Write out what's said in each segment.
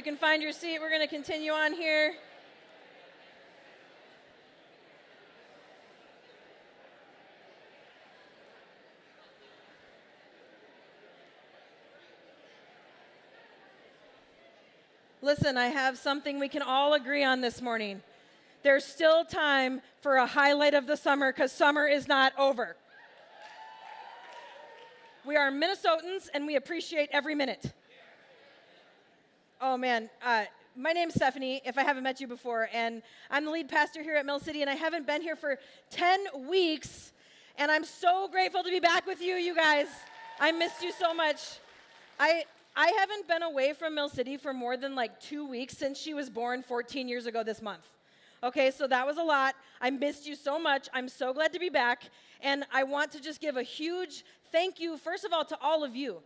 can find your seat, we're going to continue on here. Listen, I have something we can all agree on this morning. There's still time for a highlight of the summer because summer is not over. We are Minnesotans and we appreciate every minute. Oh man, my name's Stephanie, if I haven't met you before, and I'm the lead pastor here at Mill City, and I haven't been here for 10 weeks, and I'm so grateful to be back with you, you guys. I missed you so much. I haven't been away from Mill City for more than like 2 weeks since she was born 14 years ago this month. Okay, so that was a lot. I missed you so much. I'm so glad to be back, and I want to just give a huge thank you, first of all, to all of you.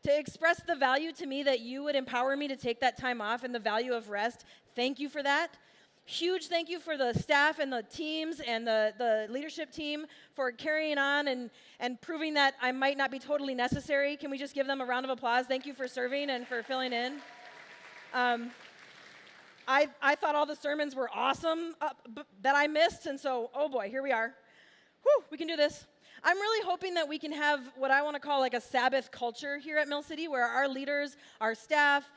To express the value to me that you would empower me to take that time off and the value of rest. Thank you for that. Huge thank you for the staff and the teams and the leadership team for carrying on and proving that I might not be totally necessary. Can we just give them a round of applause? Thank you for serving and for filling in. I thought all the sermons were awesome that I missed, and so, oh boy, here we are. Whew, we can do this. I'm really hoping that we can have what I want to call like a Sabbath culture here at Mill City where our leaders, our staff,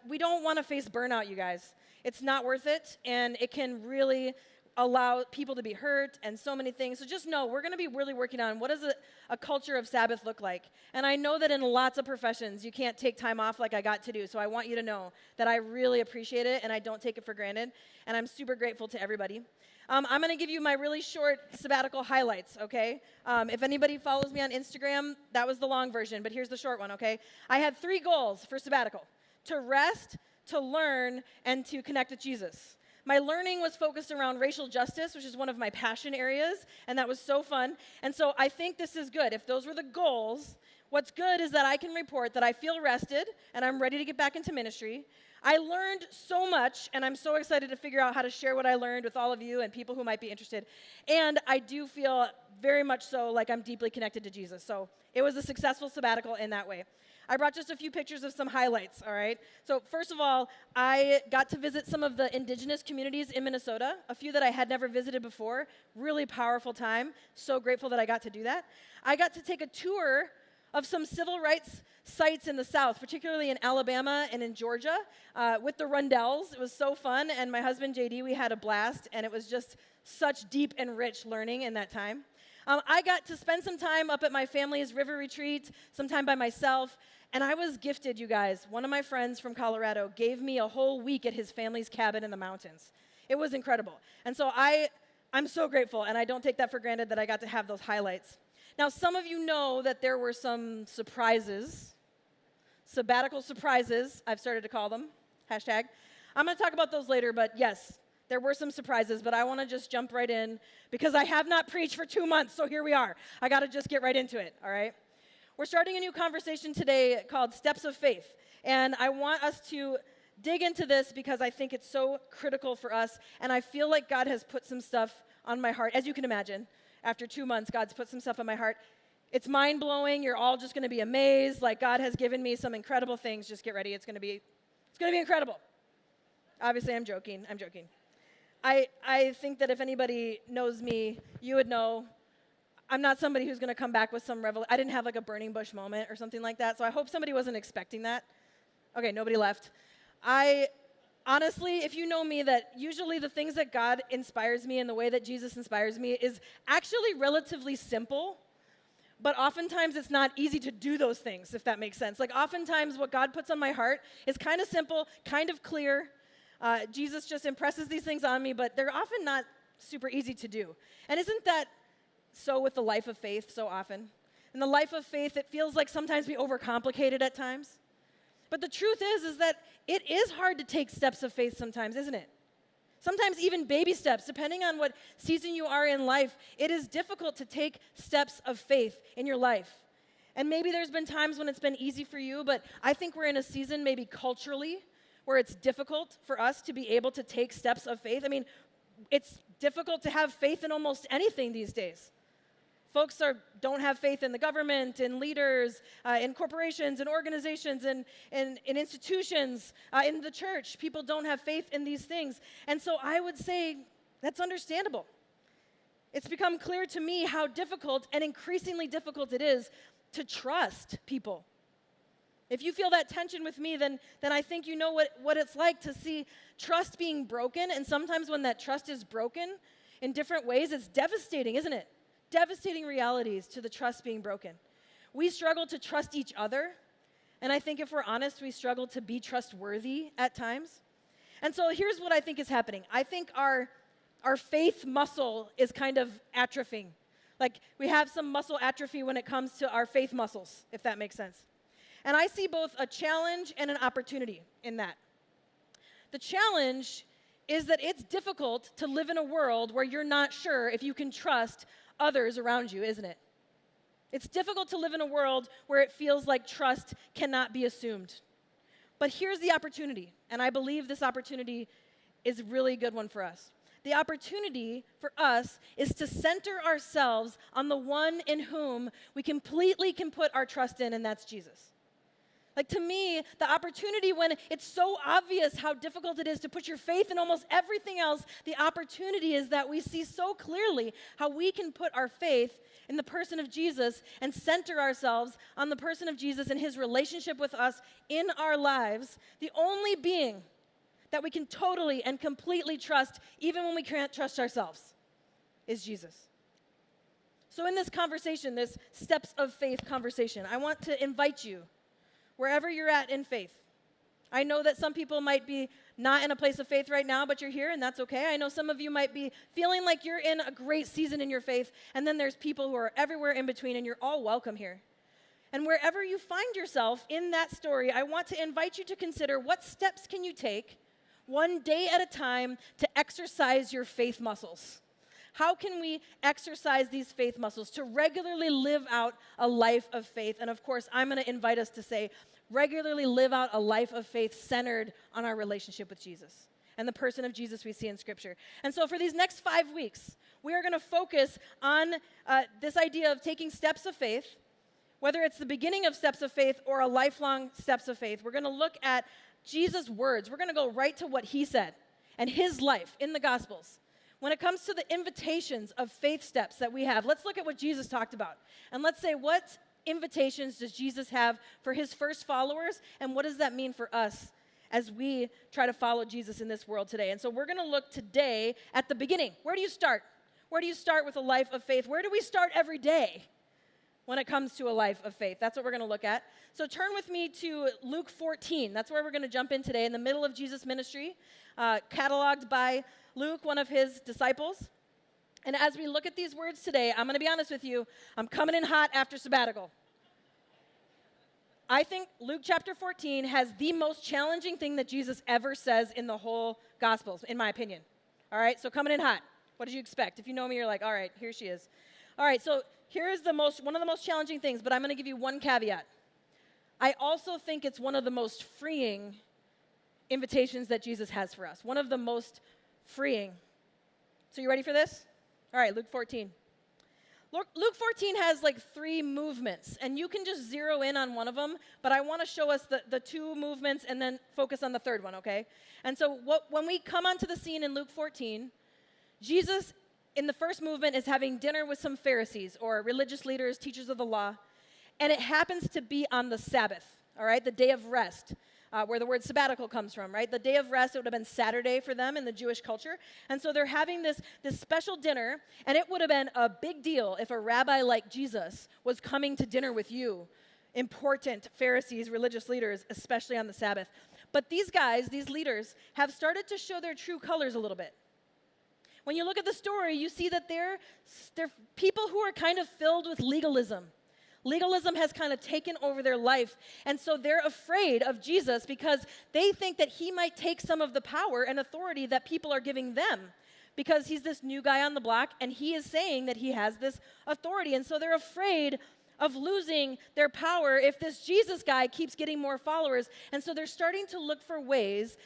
we don't want to face burnout, you guys. It's not worth it, and it can really allow people to be hurt and so many things. So just know we're going to be really working on what does a culture of Sabbath look like. And I know that in lots of professions you can't take time off like I got to do, so I want you to know that I really appreciate it and I don't take it for granted, and I'm super grateful to everybody. I'm going to give you my really short sabbatical highlights, okay? If anybody follows me on Instagram, that was the long version, but here's the short one, okay? I had 3 goals for sabbatical: to rest, to learn, and to connect with Jesus. My learning was focused around racial justice, which is one of my passion areas, and that was so fun. And so I think this is good. If those were the goals, what's good is that I can report that I feel rested and I'm ready to get back into ministry. I learned so much, and I'm so excited to figure out how to share what I learned with all of you and people who might be interested. And I do feel very much so like I'm deeply connected to Jesus. So it was a successful sabbatical in that way. I brought just a few pictures of some highlights, all right? So first of all, I got to visit some of the indigenous communities in Minnesota, a few that I had never visited before. Really powerful time. So grateful that I got to do that. I got to take a tour of some civil rights sites in the South, particularly in Alabama and in Georgia, with the Rundells. It was so fun, and my husband, JD, we had a blast, and it was just such deep and rich learning in that time. I got to spend some time up at my family's river retreat, some time by myself, and I was gifted, you guys. One of my friends from Colorado gave me a whole week at his family's cabin in the mountains. It was incredible. And so I'm so grateful, and I don't take that for granted that I got to have those highlights. Now, some of you know that there were some surprises, sabbatical surprises, I've started to call them, hashtag. I'm going to talk about those later, but yes, there were some surprises, but I want to just jump right in because I have not preached for 2 months, so here we are. I got to just get right into it, all right? We're starting a new conversation today called Steps of Faith, and I want us to dig into this because I think it's so critical for us, and I feel like God has put some stuff on my heart, as you can imagine. After 2 months, God's put some stuff on my heart. It's mind-blowing. You're all just going to be amazed. Like, God has given me some incredible things. Just get ready. It's going to be incredible. Obviously, I'm joking. I think that if anybody knows me, you would know I'm not somebody who's going to come back with some revelation. I didn't have like a burning bush moment or something like that, so I hope somebody wasn't expecting that. Okay, nobody left. Honestly, if you know me, that usually the things that God inspires me and the way that Jesus inspires me is actually relatively simple, but oftentimes it's not easy to do those things, if that makes sense. Like oftentimes what God puts on my heart is kind of simple, kind of clear. Jesus just impresses these things on me, but they're often not super easy to do. And isn't that so with the life of faith so often? In the life of faith, it feels like sometimes we overcomplicate it at times. But the truth is that it is hard to take steps of faith sometimes, isn't it? Sometimes even baby steps, depending on what season you are in life, it is difficult to take steps of faith in your life. And maybe there's been times when it's been easy for you, but I think we're in a season maybe culturally where it's difficult for us to be able to take steps of faith. I mean, it's difficult to have faith in almost anything these days. folks don't have faith in the government, in leaders, in corporations, in organizations, in institutions, in the church. People don't have faith in these things. And so I would say that's understandable. It's become clear to me how difficult and increasingly difficult it is to trust people. If you feel that tension with me, then I think you know what it's like to see trust being broken. And sometimes when that trust is broken in different ways, it's devastating, isn't it? Devastating realities to the trust being broken. We struggle to trust each other. And I think if we're honest, we struggle to be trustworthy at times. And so here's what I think is happening. I think our faith muscle is kind of atrophying. Like we have some muscle atrophy when it comes to our faith muscles, if that makes sense. And I see both a challenge and an opportunity in that. The challenge is that it's difficult to live in a world where you're not sure if you can trust others around you, isn't it? It's difficult to live in a world where it feels like trust cannot be assumed. But here's the opportunity, and I believe this opportunity is a really good one for us. The opportunity for us is to center ourselves on the one in whom we completely can put our trust in, and that's Jesus. Like to me, the opportunity when it's so obvious how difficult it is to put your faith in almost everything else, the opportunity is that we see so clearly how we can put our faith in the person of Jesus and center ourselves on the person of Jesus and his relationship with us in our lives. The only being that we can totally and completely trust, even when we can't trust ourselves, is Jesus. So in this conversation, this steps of faith conversation, I want to invite you, wherever you're at in faith. I know that some people might be not in a place of faith right now, but you're here, and that's okay. I know some of you might be feeling like you're in a great season in your faith, and then there's people who are everywhere in between, and you're all welcome here. And wherever you find yourself in that story, I want to invite you to consider what steps can you take one day at a time to exercise your faith muscles. How can we exercise these faith muscles to regularly live out a life of faith? And of course, I'm going to invite us to say, regularly live out a life of faith centered on our relationship with Jesus and the person of Jesus we see in Scripture. And so for these next 5 weeks, we are going to focus on this idea of taking steps of faith, whether it's the beginning of steps of faith or a lifelong steps of faith. We're going to look at Jesus' words. We're going to go right to what he said and his life in the Gospels. When it comes to the invitations of faith steps that we have, let's look at what Jesus talked about. And let's say, what invitations does Jesus have for his first followers, and what does that mean for us as we try to follow Jesus in this world today? And so we're going to look today at the beginning. Where do you start? Where do you start with a life of faith? Where do we start every day when it comes to a life of faith? That's what we're going to look at. So turn with me to Luke 14. That's where we're going to jump in today, in the middle of Jesus' ministry, cataloged by Luke, one of his disciples. And as we look at these words today, I'm going to be honest with you, I'm coming in hot after sabbatical. I think Luke chapter 14 has the most challenging thing that Jesus ever says in the whole Gospels, in my opinion. All right, so coming in hot. What did you expect? If you know me, you're like, all right, here she is. All right, so here's one of the most challenging things, but I'm going to give you one caveat. I also think it's one of the most freeing invitations that Jesus has for us. One of the most freeing. So you ready for this? All right, Luke 14. Luke 14 has like 3 movements, and you can just zero in on one of them, but I want to show us the 2 movements and then focus on the third one, okay? And so when we come onto the scene in Luke 14, Jesus, in the first movement, is having dinner with some Pharisees or religious leaders, teachers of the law, and it happens to be on the Sabbath, all right, the day of rest. Where the word sabbatical comes from, right? The day of rest, it would have been Saturday for them in the Jewish culture. And so they're having this special dinner, and it would have been a big deal if a rabbi like Jesus was coming to dinner with you, important Pharisees, religious leaders, especially on the Sabbath. But these guys, these leaders, have started to show their true colors a little bit. When you look at the story, you see that they're people who are kind of filled with legalism. Legalism has kind of taken over their life, and so they're afraid of Jesus because they think that he might take some of the power and authority that people are giving them because he's this new guy on the block, and he is saying that he has this authority, and so they're afraid of losing their power if this Jesus guy keeps getting more followers, and so they're starting to look for ways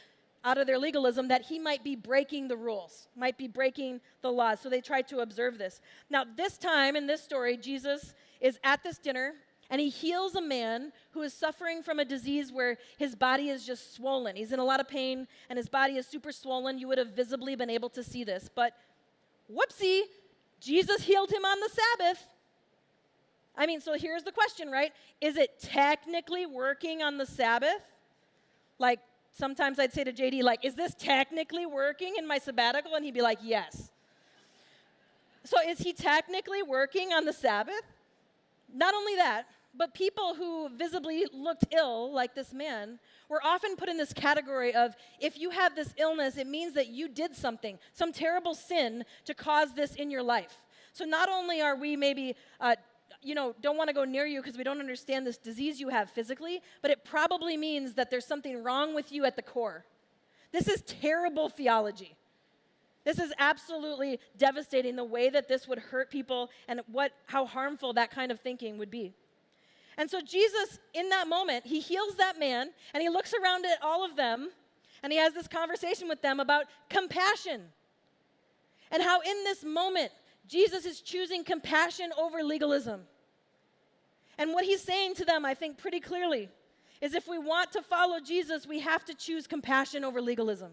out of their legalism that he might be breaking the rules, might be breaking the laws. So they tried to observe this. Now, this time in this story, Jesus is at this dinner, and he heals a man who is suffering from a disease where his body is just swollen. He's in a lot of pain, and his body is super swollen. You would have visibly been able to see this. But whoopsie, Jesus healed him on the Sabbath. I mean, so here's the question, right? Is it technically working on the Sabbath? Like, sometimes I'd say to JD, like, is this technically working in my sabbatical? And he'd be like, yes. So is he technically working on the Sabbath? Not only that, but people who visibly looked ill, like this man, were often put in this category of, if you have this illness, it means that you did something, some terrible sin to cause this in your life. So not only are we maybe don't want to go near you because we don't understand this disease you have physically, but it probably means that there's something wrong with you at the core. This is terrible theology. This is absolutely devastating, the way that this would hurt people and how harmful that kind of thinking would be. And so Jesus, in that moment, he heals that man, and he looks around at all of them, and he has this conversation with them about compassion. And how in this moment, Jesus is choosing compassion over legalism. And what he's saying to them, I think pretty clearly, is if we want to follow Jesus, we have to choose compassion over legalism.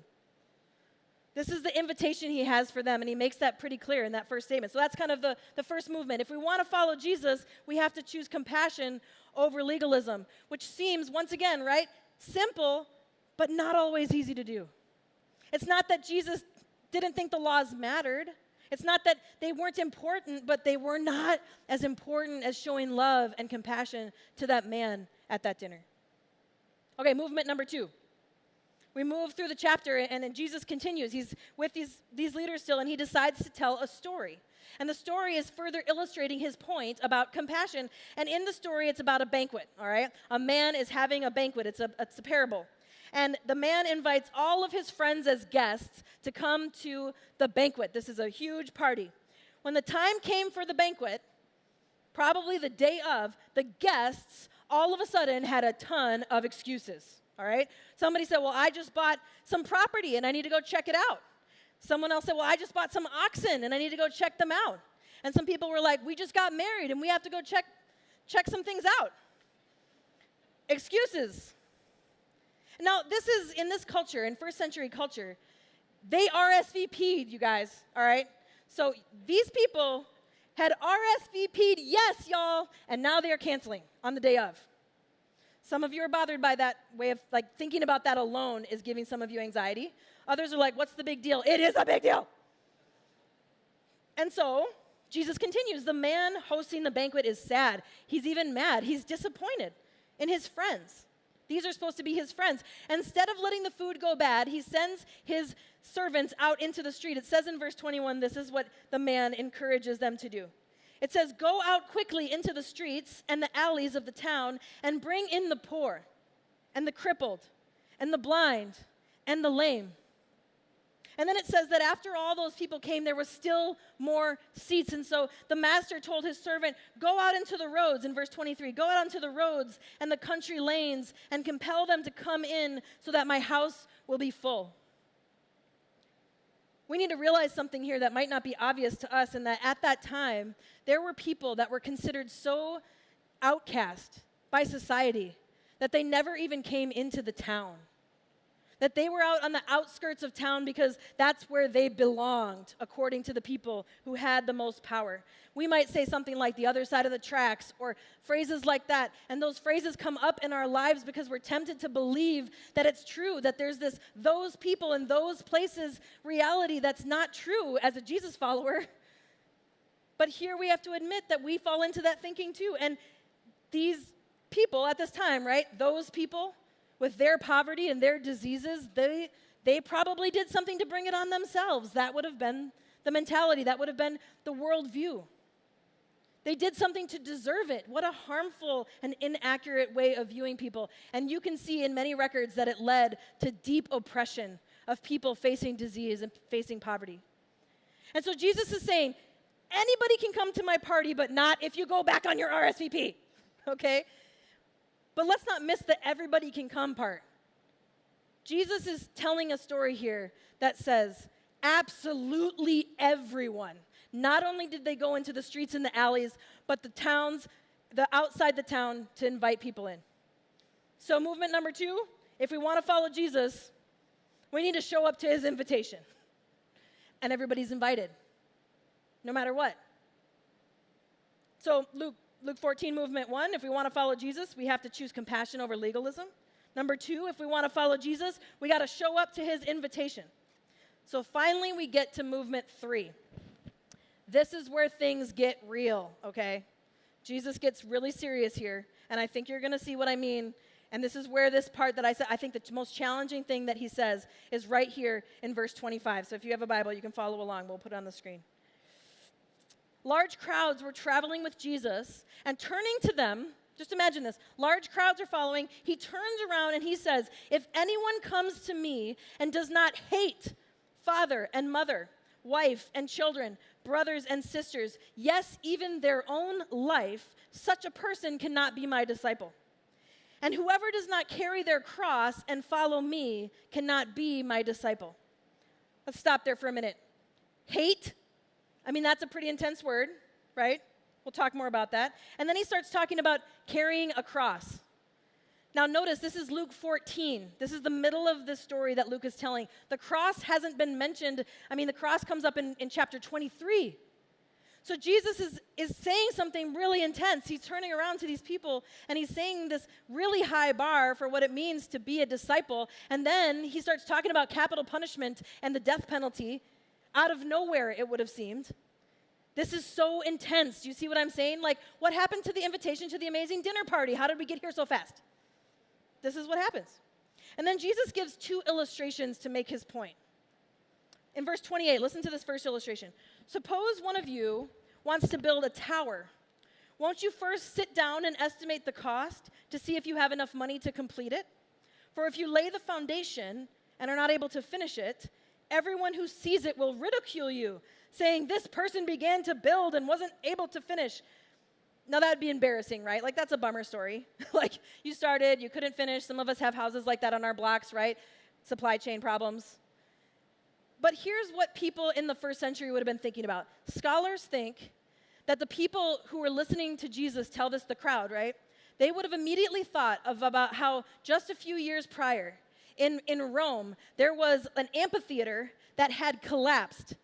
This is the invitation he has for them, and he makes that pretty clear in that first statement. So that's kind of the first movement. If we want to follow Jesus, we have to choose compassion over legalism, which seems, once again, right, simple, but not always easy to do. It's not that Jesus didn't think the laws mattered. It's not that they weren't important, but they were not as important as showing love and compassion to that man at that dinner. Okay, movement number 2. We move through the chapter, and then Jesus continues. He's with these leaders still, and he decides to tell a story. And the story is further illustrating his point about compassion. And in the story, it's about a banquet, all right? A man is having a banquet. It's a parable. And the man invites all of his friends as guests to come to the banquet. This is a huge party. When the time came for the banquet, probably the day of, the guests all of a sudden had a ton of excuses, all right? Somebody said, well, I just bought some property and I need to go check it out. Someone else said, well, I just bought some oxen and I need to go check them out. And some people were like, we just got married and we have to go check some things out. Excuses. Now, this is, in this culture, in first century culture, they RSVP'd, you guys, all right? So these people had RSVP'd, yes, y'all, and now they are canceling on the day of. Some of you are bothered by that way of, like, thinking about that alone is giving some of you anxiety. Others are like, what's the big deal? It is a big deal. And so Jesus continues. The man hosting the banquet is sad. He's even mad. He's disappointed in his friends. These are supposed to be his friends. Instead of letting the food go bad, he sends his servants out into the street. It says in verse 21, this is what the man encourages them to do. It says, go out quickly into the streets and the alleys of the town and bring in the poor and the crippled and the blind and the lame. And then it says that after all those people came, there was still more seats. And so the master told his servant, go out into the roads, in verse 23, go out onto the roads and the country lanes and compel them to come in so that my house will be full. We need to realize something here that might not be obvious to us, and that at that time, there were people that were considered so outcast by society that they never even came into the town. That they were out on the outskirts of town because that's where they belonged, according to the people who had the most power. We might say something like the other side of the tracks or phrases like that, and those phrases come up in our lives because we're tempted to believe that it's true, that there's this those people and those places reality that's not true as a Jesus follower. But here we have to admit that we fall into that thinking too. And these people at this time, right, those people, with their poverty and their diseases, they probably did something to bring it on themselves. That would have been the mentality. That would have been the worldview. They did something to deserve it. What a harmful and inaccurate way of viewing people. And you can see in many records that it led to deep oppression of people facing disease and facing poverty. And so Jesus is saying, anybody can come to my party, but not if you go back on your RSVP, okay? But let's not miss the everybody can come part. Jesus is telling a story here that says absolutely everyone, not only did they go into the streets and the alleys, but the towns, outside the town to invite people in. So movement number 2, if we want to follow Jesus, we need to show up to his invitation. And everybody's invited, no matter what. So Luke 14, movement 1, if we want to follow Jesus, we have to choose compassion over legalism. Number 2, if we want to follow Jesus, we got to show up to his invitation. So finally, we get to movement 3. This is where things get real, okay? Jesus gets really serious here, and I think you're going to see what I mean. And this is where this part that I said, I think the most challenging thing that he says is right here in verse 25. So if you have a Bible, you can follow along. We'll put it on the screen. Large crowds were traveling with Jesus, and turning to them, just imagine this, large crowds are following. He turns around and he says, if anyone comes to me and does not hate father and mother, wife and children, brothers and sisters, yes, even their own life, such a person cannot be my disciple. And whoever does not carry their cross and follow me cannot be my disciple. Let's stop there for a minute. Hate, I mean, that's a pretty intense word, right? We'll talk more about that. And then he starts talking about carrying a cross. Now notice, this is Luke 14. This is the middle of this story that Luke is telling. The cross hasn't been mentioned. I mean, the cross comes up in chapter 23. So Jesus is saying something really intense. He's turning around to these people, and he's saying this really high bar for what it means to be a disciple. And then he starts talking about capital punishment and the death penalty out of nowhere, it would have seemed. This is so intense. Do you see what I'm saying? Like, what happened to the invitation to the amazing dinner party? How did we get here so fast? This is what happens. And then Jesus gives 2 illustrations to make his point. In verse 28, listen to this first illustration. Suppose one of you wants to build a tower. Won't you first sit down and estimate the cost to see if you have enough money to complete it? For if you lay the foundation and are not able to finish it, everyone who sees it will ridicule you, saying, this person began to build and wasn't able to finish. Now, that would be embarrassing, right? Like, that's a bummer story. Like, you started, you couldn't finish. Some of us have houses like that on our blocks, right? Supply chain problems. But here's what people in the first century would have been thinking about. Scholars think that the people who were listening to Jesus tell this, the crowd, right? They would have immediately thought of about how just a few years prior in Rome, there was an amphitheater that had collapsed.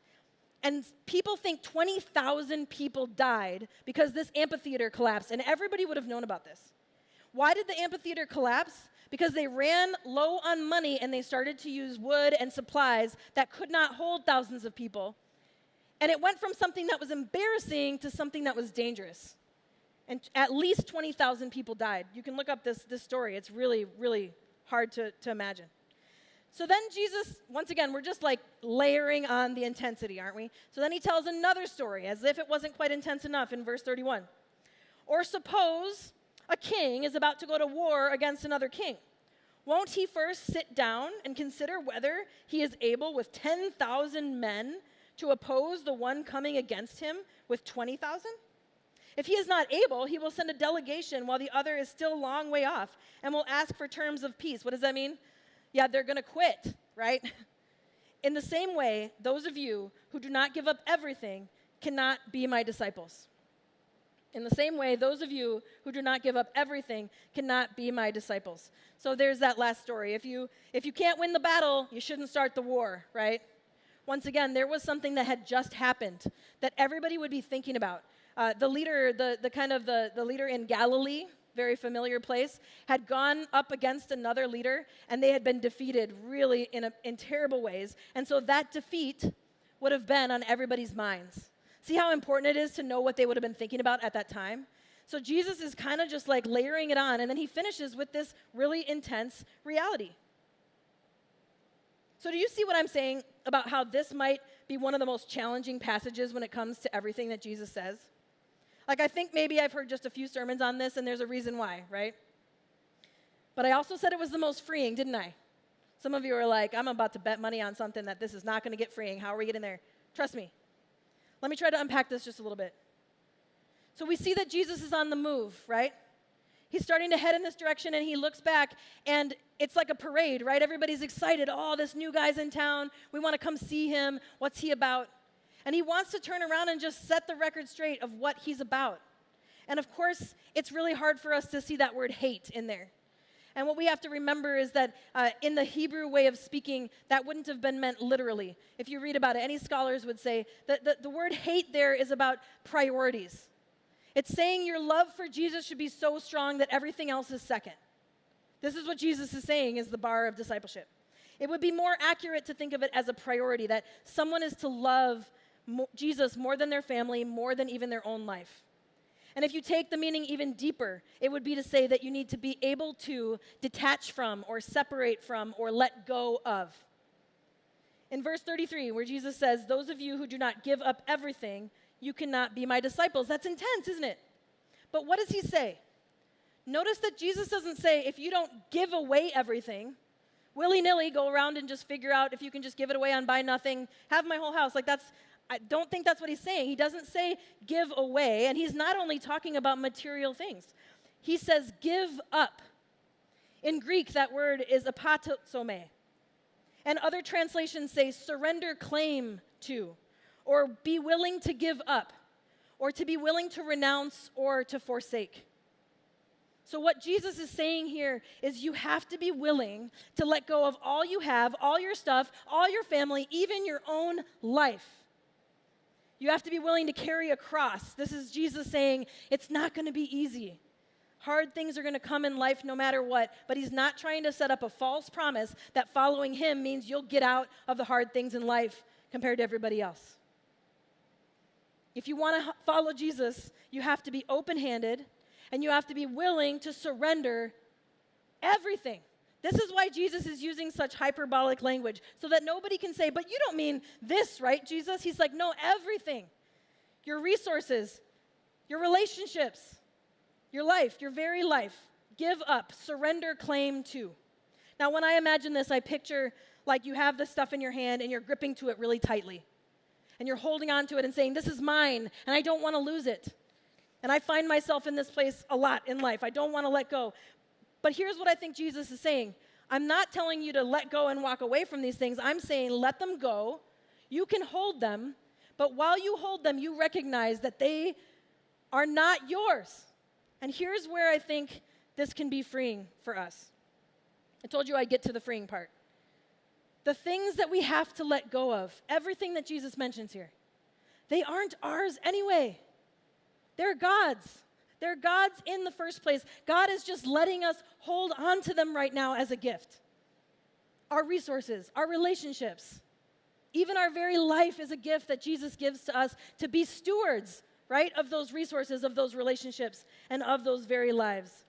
And people think 20,000 people died because this amphitheater collapsed, and everybody would have known about this. Why did the amphitheater collapse? Because they ran low on money and they started to use wood and supplies that could not hold thousands of people. And it went from something that was embarrassing to something that was dangerous. And at least 20,000 people died. You can look up this story. It's really, really hard to imagine. So then Jesus, once again, we're just like layering on the intensity, aren't we? So then he tells another story, as if it wasn't quite intense enough in verse 31. Or suppose a king is about to go to war against another king. Won't he first sit down and consider whether he is able with 10,000 men to oppose the one coming against him with 20,000? If he is not able, he will send a delegation while the other is still a long way off and will ask for terms of peace. What does that mean? Yeah, they're going to quit, right? In the same way, those of you who do not give up everything cannot be my disciples. In the same way, those of you who do not give up everything cannot be my disciples. So there's that last story. If you can't win the battle, you shouldn't start the war, right? Once again, there was something that had just happened that everybody would be thinking about. The leader, the leader in Galilee, very familiar place, had gone up against another leader, and they had been defeated really in terrible ways. And so that defeat would have been on everybody's minds. See how important it is to know what they would have been thinking about at that time? So Jesus is kind of just like layering it on, and then he finishes with this really intense reality. So do you see what I'm saying about how this might be one of the most challenging passages when it comes to everything that Jesus says? Like, I think maybe I've heard just a few sermons on this, and there's a reason why, right? But I also said it was the most freeing, didn't I? Some of you are like, I'm about to bet money on something that this is not going to get freeing. How are we getting there? Trust me. Let me try to unpack this just a little bit. So we see that Jesus is on the move, right? He's starting to head in this direction, and he looks back, and it's like a parade, right? Everybody's excited. Oh, this new guy's in town. We want to come see him. What's he about? And he wants to turn around and just set the record straight of what he's about. And of course, it's really hard for us to see that word hate in there. And what we have to remember is that in the Hebrew way of speaking, that wouldn't have been meant literally. If you read about it, any scholars would say that the word hate there is about priorities. It's saying your love for Jesus should be so strong that everything else is second. This is what Jesus is saying is the bar of discipleship. It would be more accurate to think of it as a priority, that someone is to love Jesus more than their family, more than even their own life. And if you take the meaning even deeper, it would be to say that you need to be able to detach from or separate from or let go of. In verse 33, where Jesus says, those of you who do not give up everything, you cannot be my disciples. That's intense, isn't it? But what does he say? Notice that Jesus doesn't say, if you don't give away everything, willy-nilly go around and just figure out if you can just give it away on buy nothing, have my whole house. I don't think that's what he's saying. He doesn't say give away, and he's not only talking about material things. He says give up. In Greek, that word is apatosome. And other translations say surrender claim to, or be willing to give up, or to be willing to renounce or to forsake. So what Jesus is saying here is you have to be willing to let go of all you have, all your stuff, all your family, even your own life. You have to be willing to carry a cross. This is Jesus saying it's not going to be easy. Hard things are going to come in life no matter what, but he's not trying to set up a false promise that following him means you'll get out of the hard things in life compared to everybody else. If you want to follow Jesus, you have to be open-handed, and you have to be willing to surrender everything. This is why Jesus is using such hyperbolic language, so that nobody can say, but you don't mean this, right, Jesus? He's like, no, everything. Your resources, your relationships, your life, your very life. Give up, surrender claim to. Now, when I imagine this, I picture like you have this stuff in your hand and you're gripping to it really tightly. And you're holding on to it and saying, this is mine, and I don't want to lose it. And I find myself in this place a lot in life. I don't want to let go. But here's what I think Jesus is saying. I'm not telling you to let go and walk away from these things. I'm saying let them go. You can hold them, but while you hold them, you recognize that they are not yours. And here's where I think this can be freeing for us. I told you I'd get to the freeing part. The things that we have to let go of, everything that Jesus mentions here, they aren't ours anyway. They're God's. They're God's in the first place. God is just letting us hold on to them right now as a gift. Our resources, our relationships, even our very life is a gift that Jesus gives to us to be stewards, right, of those resources, of those relationships, and of those very lives.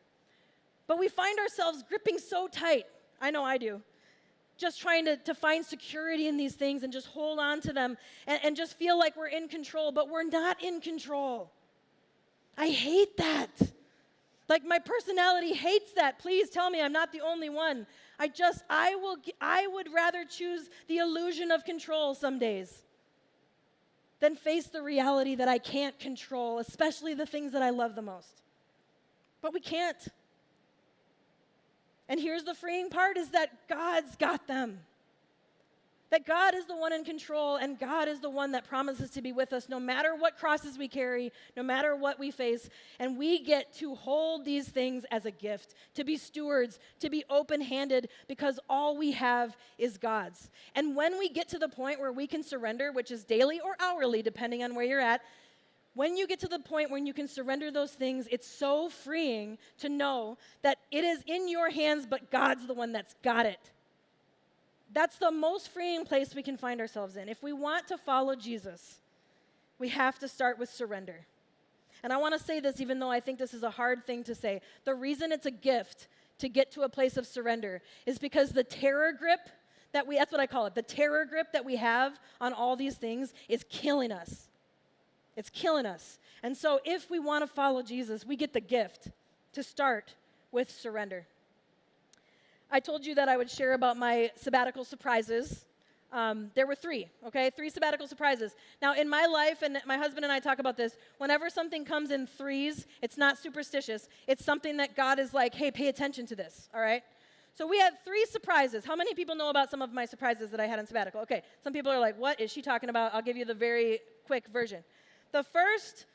But we find ourselves gripping so tight. I know I do. Just trying to find security in these things and just hold on to them and just feel like we're in control, but we're not in control. I hate that. Like my personality hates that. Please tell me I'm not the only one. I would rather choose the illusion of control some days than face the reality that I can't control, especially the things that I love the most. But we can't. And here's the freeing part is that God's got them. That God is the one in control, and God is the one that promises to be with us no matter what crosses we carry, no matter what we face. And we get to hold these things as a gift, to be stewards, to be open-handed, because all we have is God's. And when we get to the point where we can surrender, which is daily or hourly, depending on where you're at, when you get to the point when you can surrender those things, it's so freeing to know that it is in your hands, but God's the one that's got it. That's the most freeing place we can find ourselves in. If we want to follow Jesus, we have to start with surrender. And I want to say this, even though I think this is a hard thing to say. The reason it's a gift to get to a place of surrender is because the terror grip that's what I call it, the terror grip that we have on all these things is killing us. It's killing us. And so if we want to follow Jesus, we get the gift to start with surrender. I told you that I would share about my sabbatical surprises. There were three, okay? 3 sabbatical surprises. Now, in my life, and my husband and I talk about this, whenever something comes in threes, it's not superstitious. It's something that God is like, hey, pay attention to this, all right? So we had 3 surprises. How many people know about some of my surprises that I had on sabbatical? Okay, some people are like, what is she talking about? I'll give you the very quick version. The first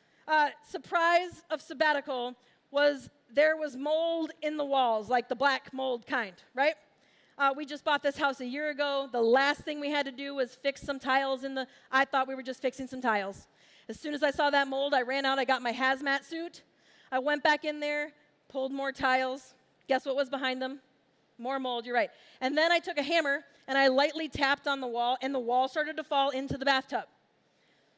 surprise of sabbatical was there was mold in the walls, like the black mold kind, right? We just bought this house a year ago. The last thing we had to do was fix some tiles I thought we were just fixing some tiles. As soon as I saw that mold, I ran out, I got my hazmat suit. I went back in there, pulled more tiles. Guess what was behind them? More mold, you're right. And then I took a hammer and I lightly tapped on the wall, and the wall started to fall into the bathtub.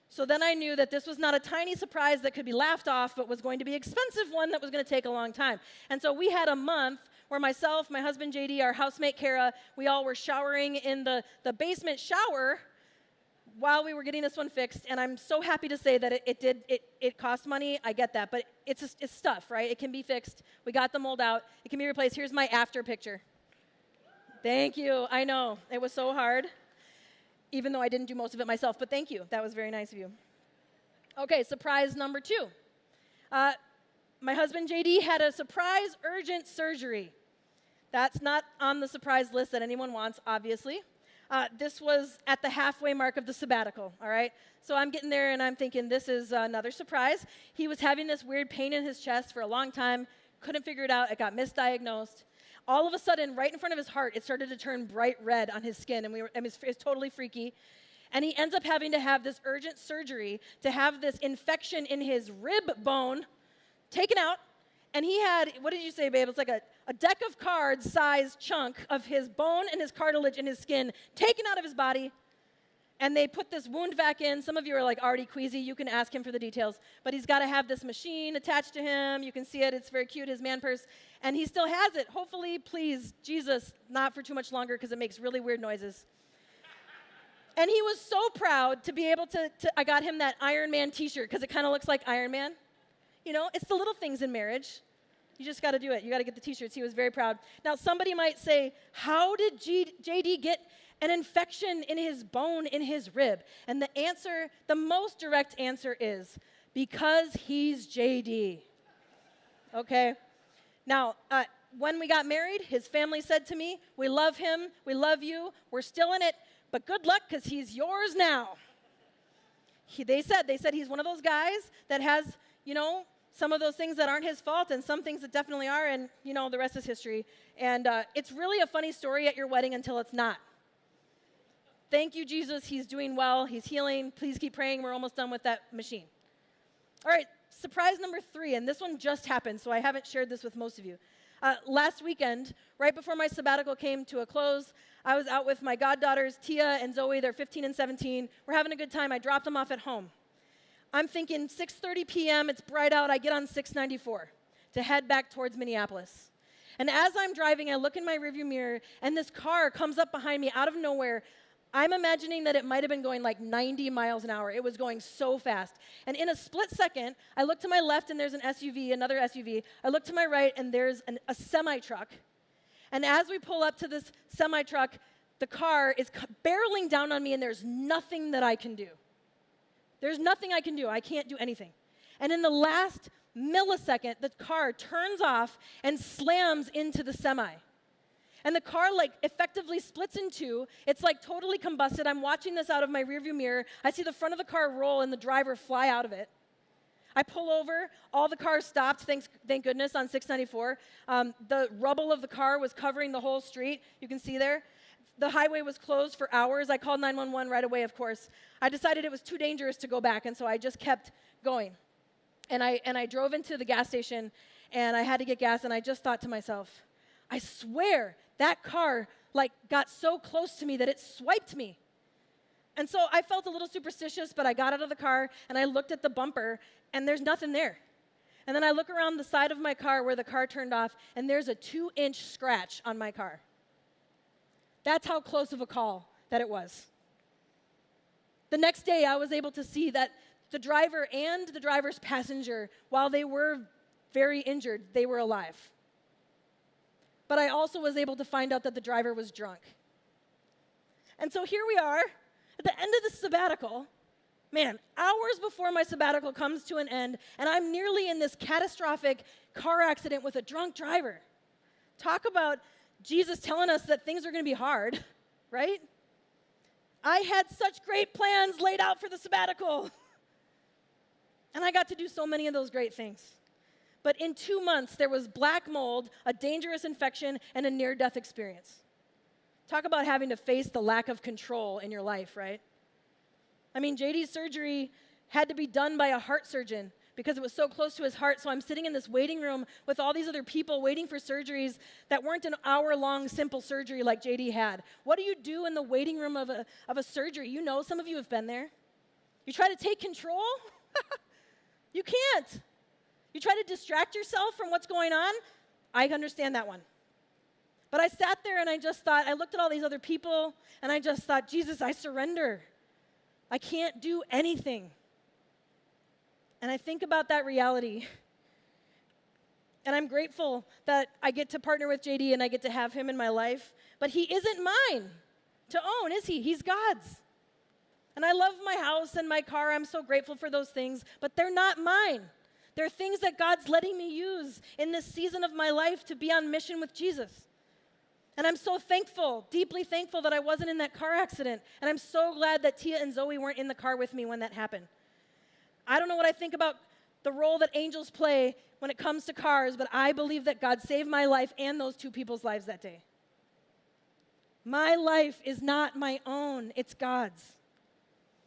So then I knew that this was not a tiny surprise that could be laughed off, but was going to be an expensive one that was going to take a long time. And so we had a month where myself, my husband JD, our housemate Kara, we all were showering in the basement shower while we were getting this one fixed. And I'm so happy to say that it cost money. I get that, but it's stuff, right? It can be fixed. We got the mold out. It can be replaced. Here's my after picture. Thank you. I know. It was so hard, even though I didn't do most of it myself, but thank you. That was very nice of you. Okay, surprise number 2. My husband JD had a surprise urgent surgery. That's not on the surprise list that anyone wants, obviously. This was at the halfway mark of the sabbatical, all right? So I'm getting there, and I'm thinking, this is another surprise. He was having this weird pain in his chest for a long time, couldn't figure it out. It got misdiagnosed. All of a sudden, right in front of his heart, it started to turn bright red on his skin, and it's totally freaky. And he ends up having to have this urgent surgery to have this infection in his rib bone taken out. And he had, what did you say, babe? It's like a deck of cards size chunk of his bone and his cartilage and his skin taken out of his body. And they put this wound vac in. Some of you are like already queasy. You can ask him for the details. But he's got to have this machine attached to him. You can see it. It's very cute, his man purse. And he still has it. Hopefully, please, Jesus, not for too much longer because it makes really weird noises. And he was so proud to be able to I got him that Iron Man t-shirt because it kind of looks like Iron Man. You know, it's the little things in marriage. You just got to do it. You got to get the t-shirts. He was very proud. Now, somebody might say, how did JD get an infection in his bone, in his rib? And the answer, the most direct answer is, because he's JD. Okay? Now, when we got married, his family said to me, we love him, we love you, we're still in it, but good luck because he's yours now. They said he's one of those guys that has, you know, some of those things that aren't his fault and some things that definitely are, and, you know, the rest is history. And it's really a funny story at your wedding until it's not. Thank you, Jesus. He's doing well. He's healing. Please keep praying. We're almost done with that machine. All right, surprise number 3, and this one just happened, so I haven't shared this with most of you. Last weekend, right before my sabbatical came to a close, I was out with my goddaughters, Tia and Zoe. They're 15 and 17. We're having a good time. I dropped them off at home. I'm thinking 6:30 p.m., it's bright out, I get on 694 to head back towards Minneapolis. And as I'm driving, I look in my rearview mirror, and this car comes up behind me out of nowhere. I'm imagining that it might have been going like 90 miles an hour. It was going so fast. And in a split second, I look to my left, and there's an SUV, another SUV. I look to my right, and there's a semi-truck. And as we pull up to this semi-truck, the car is barreling down on me, and there's nothing that I can do. There's nothing I can do. I can't do anything. And in the last millisecond, the car turns off and slams into the semi. And the car, like, effectively splits in two. It's, like, totally combusted. I'm watching this out of my rearview mirror. I see the front of the car roll and the driver fly out of it. I pull over. All the cars stopped, thank goodness, on 694. The rubble of the car was covering the whole street. You can see there. The highway was closed for hours. I called 911 right away, of course. I decided it was too dangerous to go back, and so I just kept going. And I drove into the gas station, and I had to get gas, and I just thought to myself, I swear that car, like, got so close to me that it swiped me. And so I felt a little superstitious, but I got out of the car, and I looked at the bumper, and there's nothing there. And then I look around the side of my car where the car turned off, and there's a 2-inch scratch on my car. That's how close of a call that it was. The next day, I was able to see that the driver and the driver's passenger, while they were very injured, they were alive. But I also was able to find out that the driver was drunk. And so here we are at the end of the sabbatical. Man, hours before my sabbatical comes to an end, and I'm nearly in this catastrophic car accident with a drunk driver. Talk about Jesus telling us that things are going to be hard, right? I had such great plans laid out for the sabbatical. And I got to do so many of those great things. But in 2 months, there was black mold, a dangerous infection, and a near-death experience. Talk about having to face the lack of control in your life, right? I mean, JD's surgery had to be done by a heart surgeon because it was so close to his heart. So I'm sitting in this waiting room with all these other people waiting for surgeries that weren't an hour-long simple surgery like JD had. What do you do in the waiting room of a surgery? You know, some of you have been there. You try to take control? You can't. You try to distract yourself from what's going on? I understand that one. But I sat there and I just thought, I looked at all these other people and I just thought, Jesus, I surrender. I can't do anything. And I think about that reality. And I'm grateful that I get to partner with JD and I get to have him in my life. But he isn't mine to own, is he? He's God's. And I love my house and my car. I'm so grateful for those things. But they're not mine. They're things that God's letting me use in this season of my life to be on mission with Jesus. And I'm so thankful, deeply thankful that I wasn't in that car accident. And I'm so glad that Tia and Zoe weren't in the car with me when that happened. I don't know what I think about the role that angels play when it comes to cars, but I believe that God saved my life and those two people's lives that day. My life is not my own, it's God's.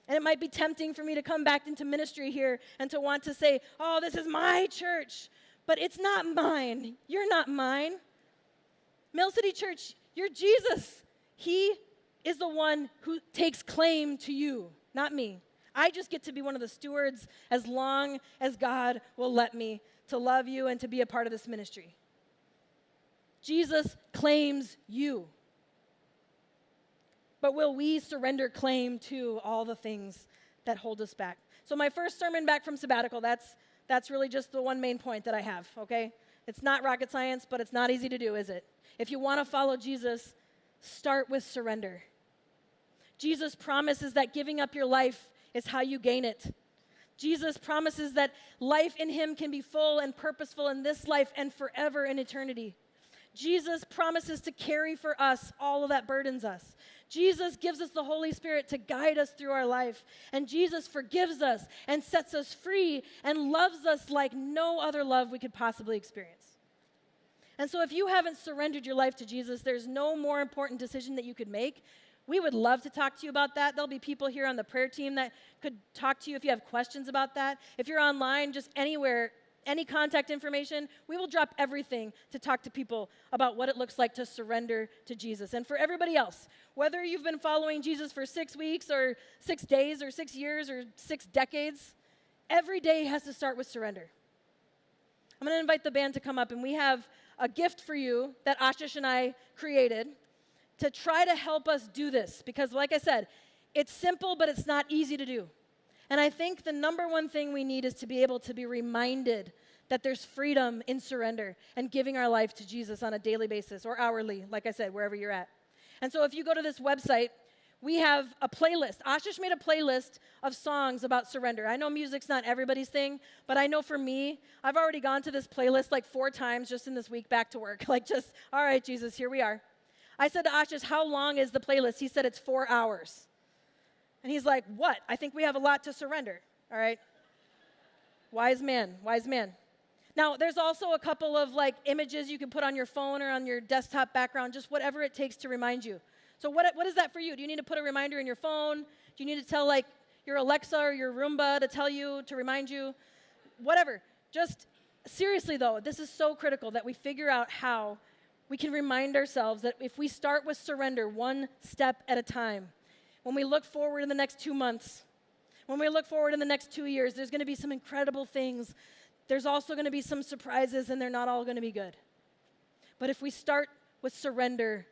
And it might be tempting for me to come back into ministry here and to want to say, oh, this is my church, but it's not mine. You're not mine. Mill City Church, you're Jesus. He is the one who takes claim to you, not me. I just get to be one of the stewards as long as God will let me to love you and to be a part of this ministry. Jesus claims you. But will we surrender claim to all the things that hold us back? So my first sermon back from sabbatical, that's really just the one main point that I have, okay? It's not rocket science, but it's not easy to do, is it? If you want to follow Jesus, start with surrender. Jesus promises that giving up your life is how you gain it. Jesus promises that life in him can be full and purposeful in this life and forever in eternity. Jesus promises to carry for us all of that burdens us. Jesus gives us the Holy Spirit to guide us through our life. And Jesus forgives us and sets us free and loves us like no other love we could possibly experience. And so if you haven't surrendered your life to Jesus, there's no more important decision that you could make. We would love to talk to you about that. There'll be people here on the prayer team that could talk to you if you have questions about that. If you're online, just anywhere, any contact information, we will drop everything to talk to people about what it looks like to surrender to Jesus. And for everybody else, whether you've been following Jesus for 6 weeks or 6 days or 6 years or 6 decades, every day has to start with surrender. I'm going to invite the band to come up, and we have a gift for you that Ashish and I created to try to help us do this. Because like I said, it's simple, but it's not easy to do. And I think the number one thing we need is to be able to be reminded that there's freedom in surrender and giving our life to Jesus on a daily basis or hourly, like I said, wherever you're at. And so if you go to this website, we have a playlist. Ashish made a playlist of songs about surrender. I know music's not everybody's thing, but I know for me, I've already gone to this playlist like 4 times just in this week back to work. Like just, all right, Jesus, here we are. I said to Ashish, how long is the playlist? He said it's 4 hours. And he's like, what? I think we have a lot to surrender. All right. Wise man, wise man. Now, there's also a couple of like images you can put on your phone or on your desktop background, just whatever it takes to remind you. So what is that for you? Do you need to put a reminder in your phone? Do you need to tell like your Alexa or your Roomba to tell you, to remind you? Whatever. Just seriously though, this is so critical that we figure out how we can remind ourselves that if we start with surrender one step at a time, when we look forward in the next 2 months, when we look forward in the next 2 years, there's going to be some incredible things. There's also going to be some surprises, and they're not all going to be good. But if we start with surrender,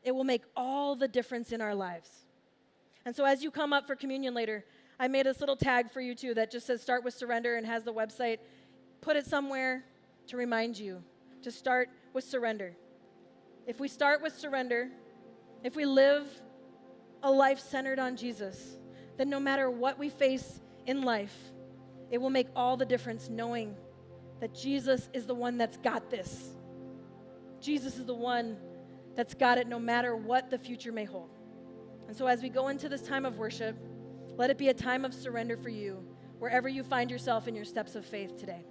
it will make all the difference in our lives. And so as you come up for communion later, I made this little tag for you too that just says start with surrender and has the website. Put it somewhere to remind you to start with surrender. If we start with surrender, if we live a life centered on Jesus, then no matter what we face in life, it will make all the difference knowing that Jesus is the one that's got this. Jesus is the one that's got it no matter what the future may hold. And so as we go into this time of worship, let it be a time of surrender for you, wherever you find yourself in your steps of faith today.